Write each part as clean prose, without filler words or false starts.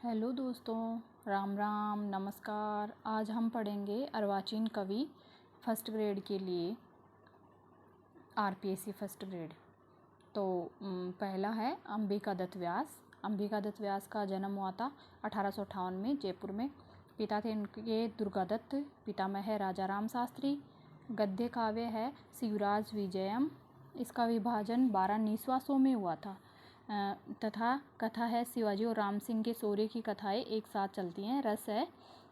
Hello दोस्तों, राम राम नमस्कार। आज हम पढ़ेंगे अर्वाचीन कवि फर्स्ट ग्रेड के लिए, आरपीएससी फर्स्ट ग्रेड। तो पहला है अंबिका दत्त व्यास। अंबिका दत्त व्यास का जन्म हुआ था 1858 में जयपुर में। पिता थे उनके दुर्गादत्त, पितामह है राजा राम शास्त्री। गद्य काव्य है शिवराज विजयम। इसका विभाजन 12 निस्वासों में हुआ था। तथा कथा है शिवाजी और राम सिंह के शौर्य की कथाएं एक साथ चलती हैं। रस है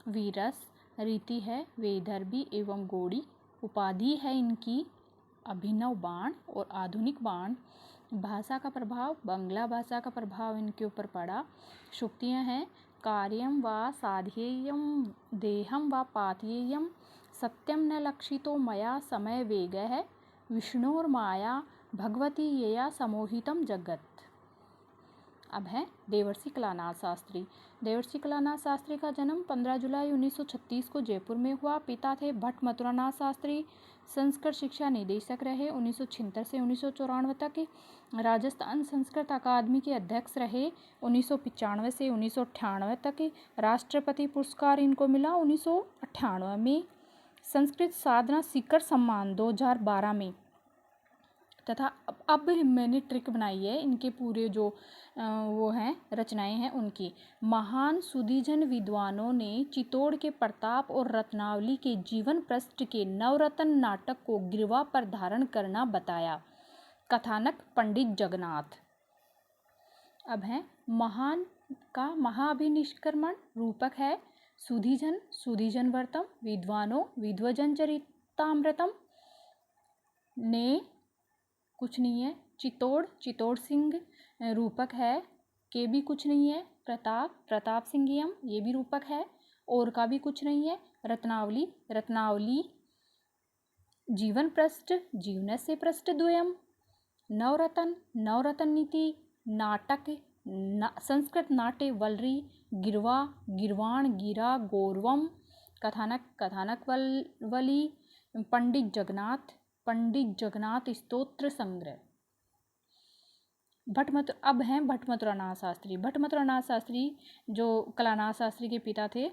वीरस, रीति है वैदर्भी एवं गौड़ी। उपाधि है इनकी अभिनव बाण और आधुनिक बाण। भाषा का प्रभाव, बांग्ला भाषा का प्रभाव इनके ऊपर पड़ा। शुक्तियाँ हैं कार्यम व साध्येयम देहम व पाथेयम सत्यम न लक्षितो मया समय वेग है विष्णु और माया भगवती यया समोहितम जगत। अब है देवर्षि कलानाथ शास्त्री। देवर्षि कलानाथ शास्त्री का जन्म 15 जुलाई 1936 को जयपुर में हुआ। पिता थे भट्ट मथुरानाथ शास्त्री। संस्कृत शिक्षा निदेशक रहे 1976 से 1994 तक। राजस्थान संस्कृत अकादमी के अध्यक्ष रहे 1995 से 1998 तक। राष्ट्रपति पुरस्कार इनको मिला 1998 में। संस्कृत साधना शिखर सम्मान 2012 में। तथा अब मैंने ट्रिक बनाई है इनके पूरे जो वो हैं रचनाएं हैं उनकी। महान सुधीजन विद्वानों ने चित्तौड़ के प्रताप और रत्नावली के जीवन पृष्ठ के नवरत्न नाटक को गिरवा पर धारण करना बताया। कथानक पंडित जगन्नाथ। अब है महान का महाअभिनिष्क्रमण। रूपक है सुधीजन, सुधीजन व्रतम, विद्वानों, विद्वजन चरितामृतम। ने कुछ नहीं है चित्तौड़, चित्तौड़ सिंह रूपक है। के भी कुछ नहीं है प्रताप, प्रताप सिंहियम ये भी रूपक है। और का भी कुछ नहीं है रत्नावली, रत्नावली जीवन पृष्ठ, जीवनस्य पृष्ठ द्वयम। नवरत्न, नवरत्न नीति। नाटक संस्कृत नाट्य वलरी, गिरवा, गिरवाण, गिरा, गौरवम। कथानक, कथानक वली। पंडित जगन्नाथ, पंडित जगन्नाथ स्तोत्र संग्रह। अब हैं भट्ट मथुरानाथ शास्त्री। भट्ट मथुरानाथ शास्त्री जो कलानाथ शास्त्री के पिता थे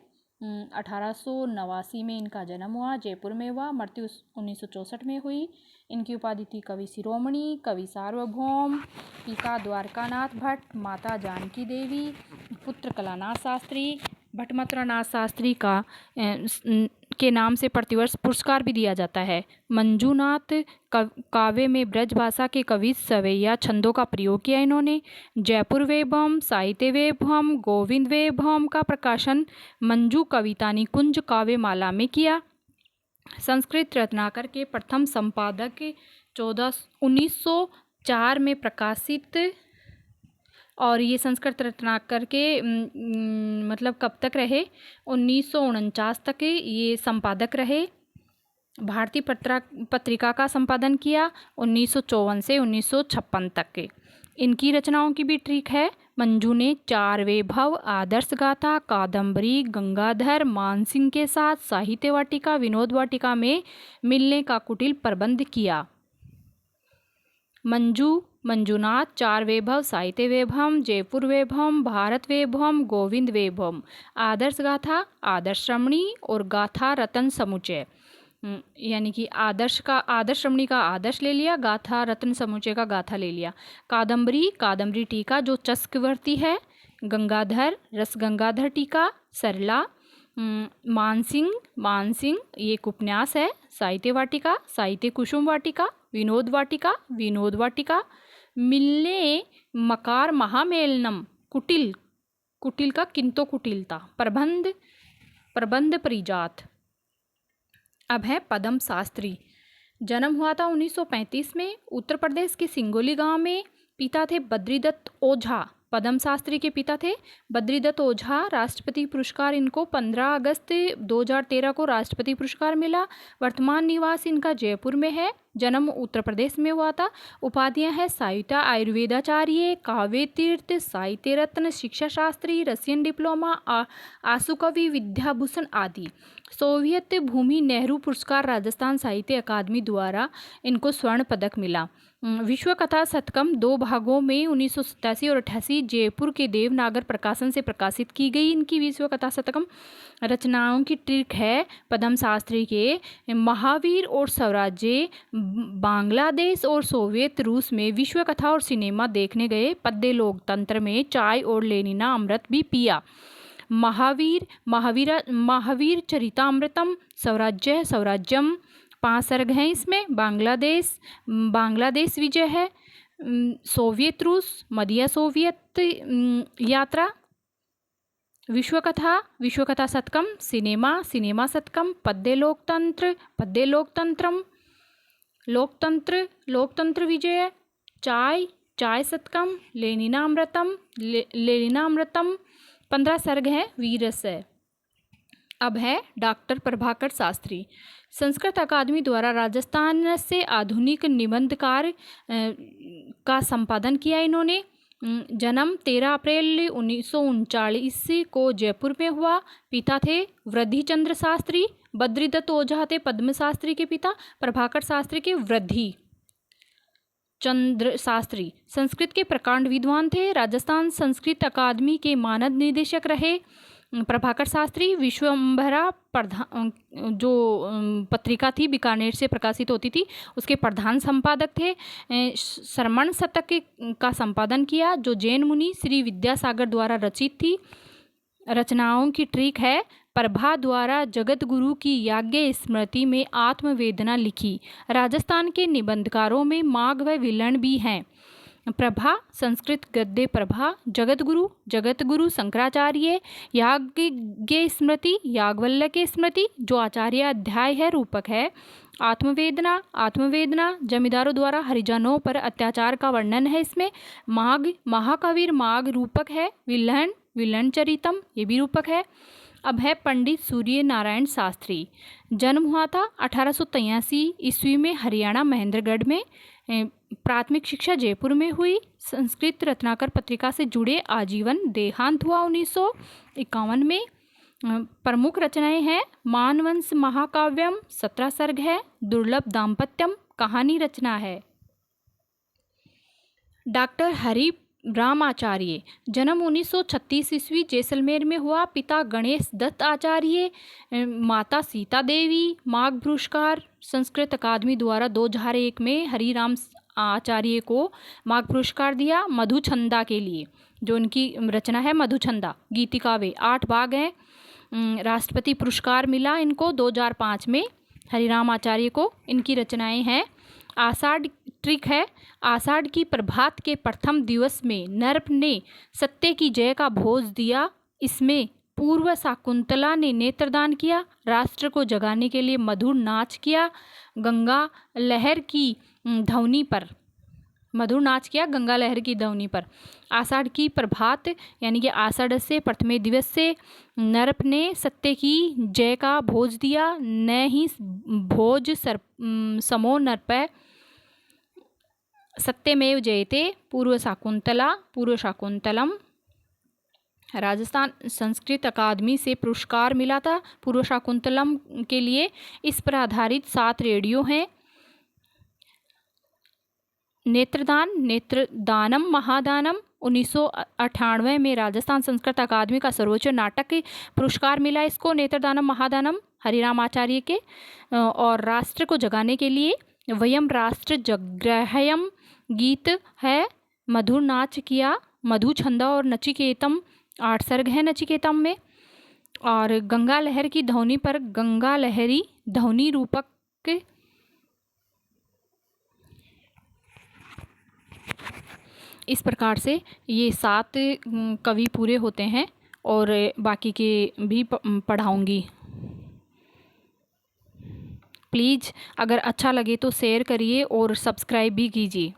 1889 में इनका जन्म हुआ, जयपुर में हुआ। मृत्यु 1964 में हुई। इनकी उपाधि थी कवि शिरोमणि, कवि सार्वभौम। पिता द्वारकानाथ भट्ट, माता जानकी देवी। पुत्र कलानाथ शास्त्री। भट्ट मथुरानाथ शास्त्री का के नाम से प्रतिवर्ष पुरस्कार भी दिया जाता है। मंजूनाथ काव्य में ब्रज भाषा के कवि सवैया छंदों का प्रयोग किया इन्होंने। जयपुर वैभवम, साहित्य वैभवम, गोविंद वैभवम का प्रकाशन मंजू कविता निकुंज काव्य माला में किया। संस्कृत रत्नाकर के प्रथम संपादक 1904 में प्रकाशित। और ये संस्कृत रत्नाकर के मतलब कब तक रहे 1949 तक ये संपादक रहे। भारतीय पत्रिका का संपादन किया 1954 से 1956 तक। इनकी रचनाओं की भी ट्रिक है। मंजू ने 4 वैभव, आदर्श गाथा, कादम्बरी, गंगाधर, मानसिंह के साथ साहित्य वाटिका, विनोद वाटिका में मिलने का कुटिल प्रबंध किया। मंजूनाथ 4 वैभव, साहित्य वैभवम, जयपुर वैभवम, भारत वैभवम, गोविंद वैभवम। आदर्श गाथा, आदर्श श्रमणी और गाथा रतन समुच्चय। यानी कि आदर्श श्रमणी का आदर्श ले लिया, गाथा रत्न समुच्चय का गाथा ले लिया। कादम्बरी, कादम्बरी टीका जो चस्कवर्ती है। गंगाधर, रस गंगाधर टीका, सरला। मानसिंह ये एक उपन्यास है। साहित्य वाटिका, साहित्य कुसुम वाटिका। विनोद वाटिका, विनोद वाटिका। मिलने मकार महामेलनम, कुटिल, कुटिल का किंतो कुटिलता। प्रबंध परिजात। अब है पदम शास्त्री। जन्म हुआ था 1935 में उत्तर प्रदेश के सिंगोली गांव में। पिता थे बद्रीदत्त ओझा। पदम शास्त्री के पिता थे बद्रीदत्त ओझा। राष्ट्रपति पुरस्कार इनको 15 अगस्त 2013 को राष्ट्रपति पुरस्कार मिला। वर्तमान निवास इनका जयपुर में है। जन्म उत्तर प्रदेश में हुआ था। उपाधियां हैं साहित्य आयुर्वेदाचार्य, काव्य तीर्थ, साहित्य रत्न, शिक्षा शास्त्री, रशियन डिप्लोमा, आशुकवि, विद्याभूषण आदि। सोवियत भूमि नेहरू पुरस्कार राजस्थान साहित्य अकादमी द्वारा इनको स्वर्ण पदक मिला। विश्व कथा शतकम 2 भागों में 1987 और 88 जयपुर के देवनागर प्रकाशन से प्रकाशित की गई। इनकी विश्व कथा शतकम रचनाओं की ट्रिक है पद्म शास्त्री के महावीर और स्वराज्य, बांग्लादेश और सोवियत रूस में विश्व कथा और सिनेमा देखने गए, पद्य लोकतंत्र में चाय और लेनिना अमृत भी पिया, महावीर चरितामृतम, स्वराज्य स्वराज्यम, 5 सर्ग हैं इसमें, बांग्लादेश विजय है, सोवियत रूस, मध्य सोवियत यात्रा, विश्व कथा शतकम, सिनेमा शतकम, पद्य लोकतंत्रम, लोकतंत्र विजय, चाय शतकम, लेनिनामृतम, 15 सर्ग है वीरस्य। अब है डॉक्टर प्रभाकर शास्त्री। संस्कृत अकादमी द्वारा राजस्थान से आधुनिक निबंधकार का संपादन किया इन्होंने। जन्म 13 अप्रैल 1939 को जयपुर में हुआ। पिता थे वृद्धिचंद्र शास्त्री, बद्रीदत्त ओझा थे पद्म शास्त्री के पिता, प्रभाकर शास्त्री के वृद्धि चंद्र शास्त्री संस्कृत के प्रकांड विद्वान थे। राजस्थान संस्कृत अकादमी के मानद निदेशक रहे। प्रभाकर शास्त्री विश्वंभरा जो पत्रिका थी बीकानेर से प्रकाशित होती थी उसके प्रधान संपादक थे। श्रमण शतक का संपादन किया जो जैन मुनि श्री विद्यासागर द्वारा रचित थी। रचनाओं की ट्रिक है प्रभा द्वारा जगत गुरु की याज्ञ स्मृति में आत्मवेदना लिखी। राजस्थान के निबंधकारों में माघ व विलण भी हैं। प्रभा संस्कृत गद्य प्रभा, जगत गुरु शंकराचार्य, याज्ञ स्मृति याज्ञवल्क्य के स्मृति जो आचार्य अध्याय है रूपक है। आत्मवेदना जमींदारों द्वारा हरिजनों पर अत्याचार का वर्णन है इसमें। माघ महाकवीर माघ रूपक है। विलण चरितम ये भी रूपक है। अब है पंडित सूर्य नारायण शास्त्री। जन्म हुआ था 1883 ईस्वी में हरियाणा महेंद्रगढ़ में। प्राथमिक शिक्षा जयपुर में हुई। संस्कृत रत्नाकर पत्रिका से जुड़े आजीवन। देहांत हुआ 1951 में। प्रमुख रचनाएं हैं मानवंश महाकाव्यम 17 सर्ग है, दुर्लभ दाम्पत्यम कहानी रचना है। डॉक्टर हरि राम आचार्य। जन्म 1936 ईस्वी जैसलमेर में हुआ। पिता गणेश दत्त आचार्य, माता सीता देवी। माघ पुरस्कार संस्कृत अकादमी द्वारा 2001 में हरिराम आचार्य को माघ पुरस्कार दिया मधुछंदा के लिए। जो उनकी रचना है मधुछंदा गीतिकाव्य 8 भाग हैं। राष्ट्रपति पुरस्कार मिला इनको 2005 में हरिराम आचार्य को। इनकी रचनाएं हैं आषाढ़ ट्रिक है। आषाढ़ की प्रभात के प्रथम दिवस में नर्प ने सत्य की जय का भोज दिया। इसमें पूर्व शाकुंतला ने नेत्रदान किया। राष्ट्र को जगाने के लिए मधुर नाच किया गंगा लहर की ध्वनि पर। आषाढ़ की प्रभात यानी कि आषाढ़ से प्रथमे दिवस से नरप ने सत्य की जय का भोज दिया। न ही भोज समो नरपय सत्यमेव जयते पूर्व शाकुंतलम। राजस्थान संस्कृत अकादमी से पुरस्कार मिला था पूर्व शाकुंतलम के लिए। इस पर आधारित 7 रेडियो हैं। नेत्रदानम महादानम 1998 में राजस्थान संस्कृत अकादमी का सर्वोच्च नाटक पुरस्कार मिला इसको। नेत्रदानम महादानम हरिराम आचार्य के। और राष्ट्र को जगाने के लिए वयम राष्ट्र जग्रहयम गीत है। मधुर नाच किया मधुछंदा और नचिकेतम 8 सर्ग है नचिकेतम में। और गंगा लहर की ध्वनि पर गंगा लहरी ध्वनि रूपक। इस प्रकार से ये 7 कवि पूरे होते हैं और बाकी के भी पढ़ाऊँगी। प्लीज़ अगर अच्छा लगे तो शेयर करिए और सब्सक्राइब भी कीजिए।